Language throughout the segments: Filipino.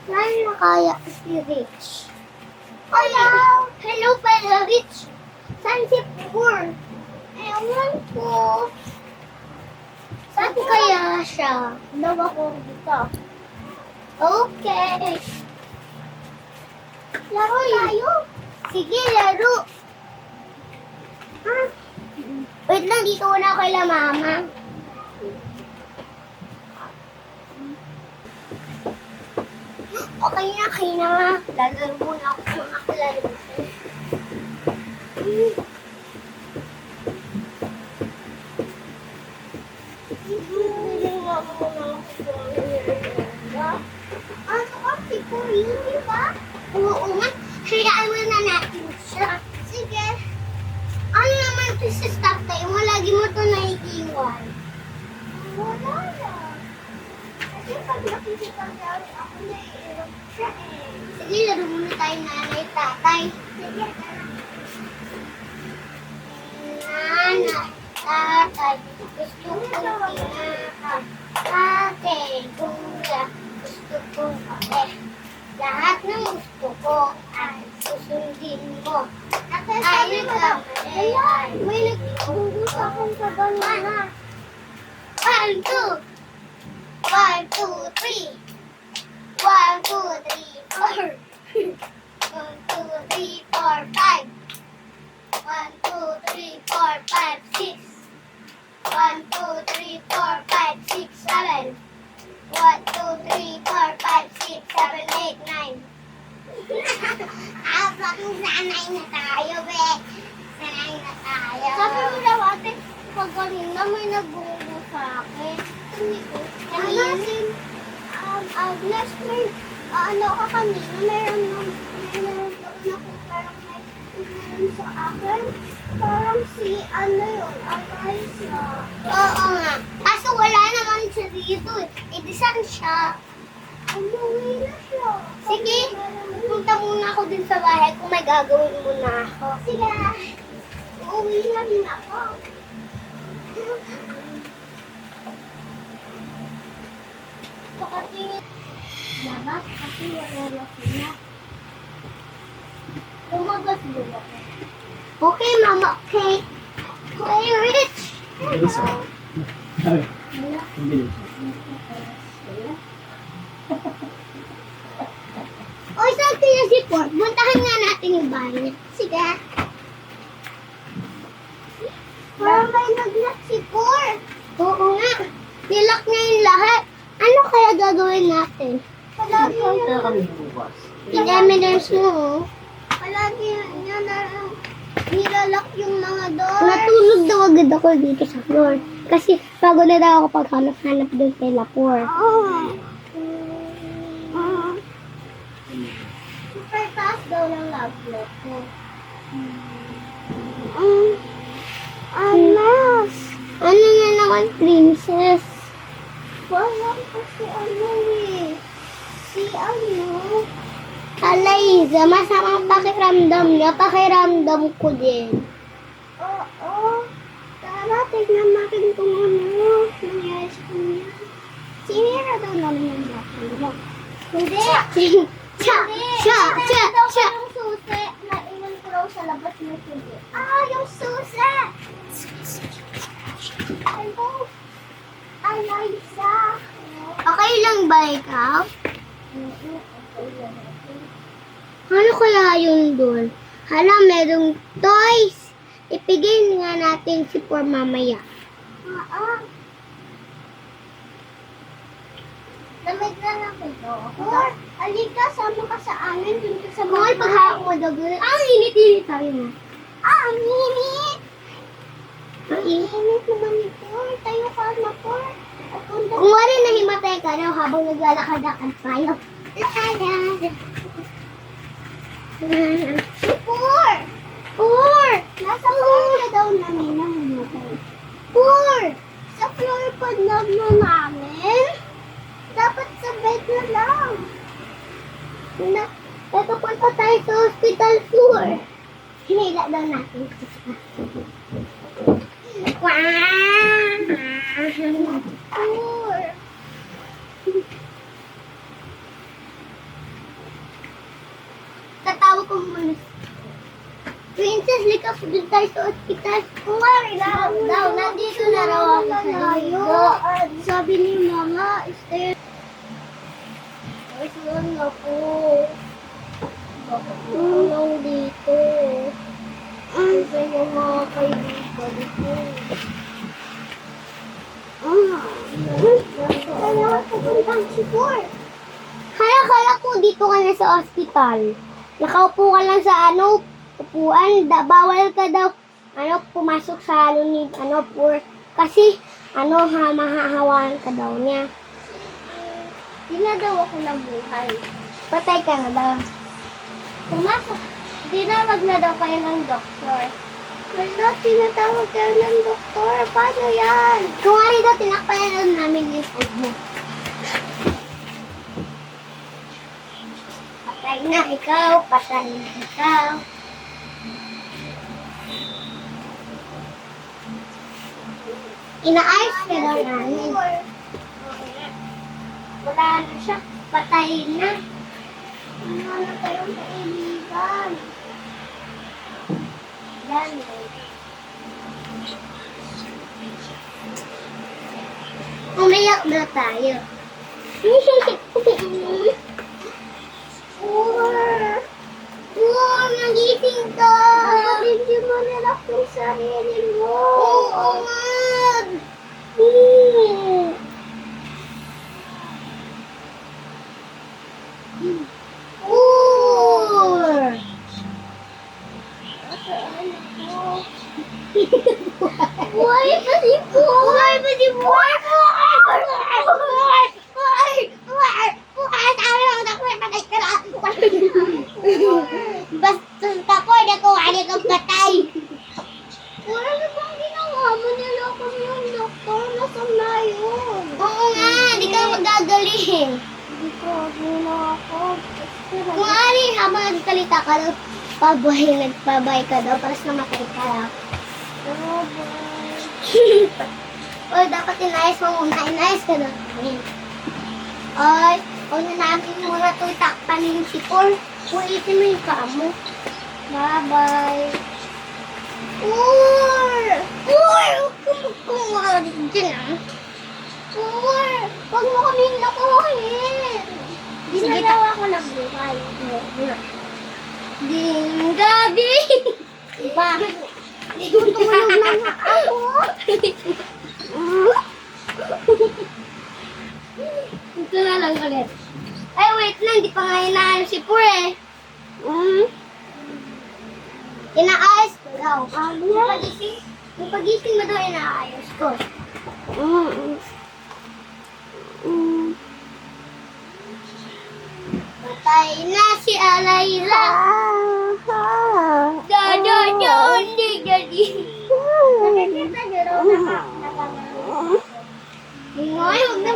Lalo na kaya si Rich. Hello! Hello pala, Rich. Saan si Pur? Ewan ko. Saan kaya siya? Dalawa ko dito. Okay. Laro tayo. Sige, laro. Ah. Wait lang, dito ko na kay mama. Okay na. Lalaro muna ako sa mga kalaro. Ano kasi po yun, di ba? Oo nga. Hayaan mo na natin siya. Sige. Ano naman ito sa stop tayo mo? Lagi mo ito naiiwan. Wala lang. Kasi pag nakikita namin ako naiiwan siya eh. Sige, laro muna tayo nanay, tatay. Sige, nanay, tatay. Gusto ko tinapay. Ate, kuya. Gusto ko kape. Lahat ng gusto ko ay susundin mo. Ayaw ka mali. May nagtutulog akong sa banana. 1, 2. 1, 2, 3. 1, 2, 3, 4. 1, 2, 3, 4, 5. 1, 2, 3, 4, 5, 6. 1, 2, 3, 4, 5, 6, 7. 1, 2, 3, 4, 5, 6, 7, 8, 9. Abang sanay na tayo, be. Sanay na tayo. Sabi mo daw, ate, pag kanina may nagbubo sa akin. Hindi ko. Kanina? Agnes, may ano ka kanina, meron ako parang may sa akin. Parang si ano yun, Alyssa. Oo nga. Kaso wala naman siya dito eh. Di saan siya? Umuwi na siya. Sige, punta muna ako din sa bahay kung may gagawin muna ako. Sige. Uuwi na din ako. Pakatingin. Labas kasi wala na sila. Lumabas din ako. Okay, Mama. Okay. Okay, Rich. Bilis ako. Bilis. O, saan kaya si Port? Puntahan nga natin yung bahay niya. Sige. Parang may nag-lock si Port. Oo nga. Nilock niya yung lahat. Ano kaya gagawin natin? Palagi Kaya kami bukas. yung evidence mo, oh. Palagi niya na nilalak yung mga doors. Natulog daw agad ako dito sa floor. Kasi bago na daw ako paghanap-hanap doon kay Lapor. Super taas daw ng laptop ko. Alas! Ano na naman, princess? Parang kasi ano eh. Si ano? Alayza, masamang pakiramdam niya. Pakiramdam ko din. Oo. Tara, tignan natin kung ano nangyari sa kanya. Sinira daw namin yung laptop. Hindi. Siya. Yung susi na iwan ko raw sa labas ng susi. Yung susi! Hello? Alayza. Okay lang ba ikaw? Ano kaya yun doon? Hala, merong toys. Ipigil nga natin si Pur mamaya. Lamig na lang ito. Pur, alika, sama ka sa amin dun sa bahay. Kung paghahak mo daw doon. Init-init tayo na. Ang init! Ang init naman ni Pur. Tayo ka na, Pur. Kung wala na himatay ka na habang naglalakad-lakad tayo. Lakad. Pur! Pur! Nasa floor na daw namin ang himatay. Pur! Sa floor pa na namin? Dapat sa bed na lang. Pupunta tayo sa hospital floor. Hinila daw natin. Pur! Princess, likap dun tayo sa ospital. Kumari na daw, nandito na raw ako sa layo. Sabi ni Mama, stay. Ay, saan na po? Bakit lang dito? Kasi yung mga kaibigan ko. Kailangan pupuntang sipor. Kala ko dito ka na sa ospital. Nakaupo ka lang sa upuan. Bawal ka daw, pumasok sa poor. Kasi, mahahawaan ka daw niya. Di na daw ako nabuhay. Patay ka na daw. Pumasok. Tinawag na daw kayo ng doktor. Wala, tinatawag kayo ng doktor. Paano yan? Kung ari daw, tinakpayan namin yung food mo. Patay na ikaw, patay na ikaw. Inaayos ka daw namin. Wala na siya, patay na. Ano na kayong kaibigan? Yan. Umiyak na tayo. Nagising ka! Hindi mo nilak yung sarili mo. Oo nga! Buhay pa si Buhay! Buhay pa si Buhay! Basta ako, nakuha kang patay. Wala na bang ginawa mo? Niloko mo yung doktor. Nasaan na yun? Oo nga, di ka magagaling. Hindi ko ako. Kung ano habang nagkalita ka daw, nagpabay ka daw, para sa namatay ka lang. Oy, dapat inayos mo muna. Inayos ka daw. Oy, huwag na namin muna ito itakpan yung sipor. Ulitin mo yung kamo. Bye-bye. Kumari dyan ah. Huwag mo kaming nakuhin. Di na daw ako nagbuhay. Ding gabi. Bakit? Tutulog lang ako. Ito na lang ulit. Ay, wait lang. Di pa nga inaayos si Pur eh. Inaayos ko daw. Yung pagising mo daw inaayos ko. Patay na si Alayla. Hindi jadi. Nakikita niyo daw nakagano. Huwag na.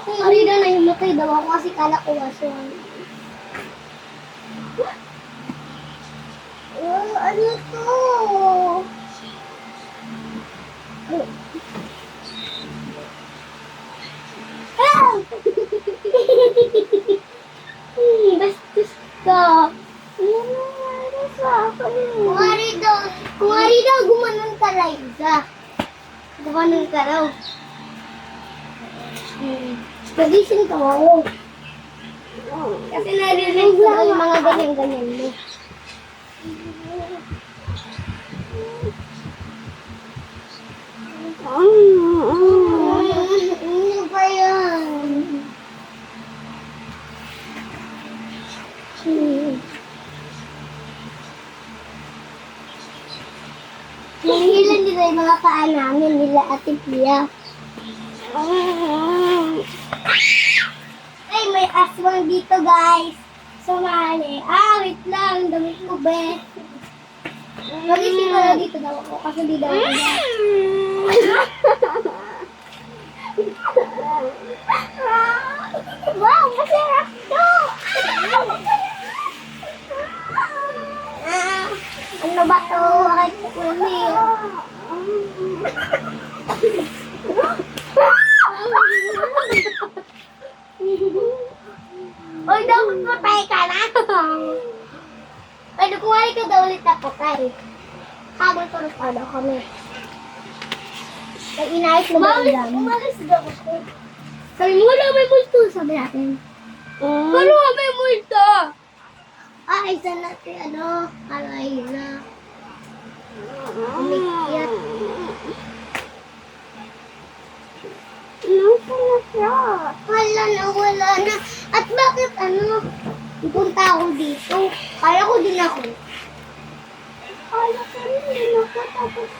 Kung ari daw na yung matay daw ako kasi kala ko waswan. Ano to? Bastos ka. Kung ari daw, gumanon ka, Liza. Gumanon ka raw. Pagising ka ako. Kasi narinig ko yung mga ganyan-ganyan mo. Ano ba yan? Nangilan nila yung mga paa namin nila Ate Pia. Ay, may aswang dito guys. Sumali. Wait lang. Damit ko be. Magising ko na dito daw ako kasi di daw ako. Wow, masarap to! Ano ba to? Bakit kumi? Oy, dapat matay ka na! Pwede kumain ka daw ulit ako, tay. Habang tulog kami. Pag inayos mo ba ulam? Umalis daw ako. Sabi mo, wala may multo, sabi natin. Wala may multo! Isa natin, alay na. Umikyat. Nasa na siya? Wala na. At bakit, pupunta ako dito? Kala ko din ako. Kala ko rin din ako, tapos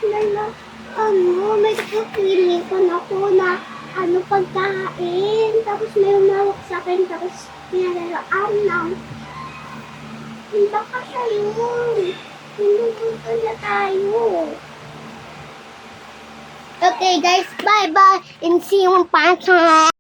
may kapilikan ako na, pagkain. Tapos may umawak sa akin, tapos pinalaraan lang. Baka siya yun. Pinupunta na tayo. Okay guys, bye-bye and see you on Pancha.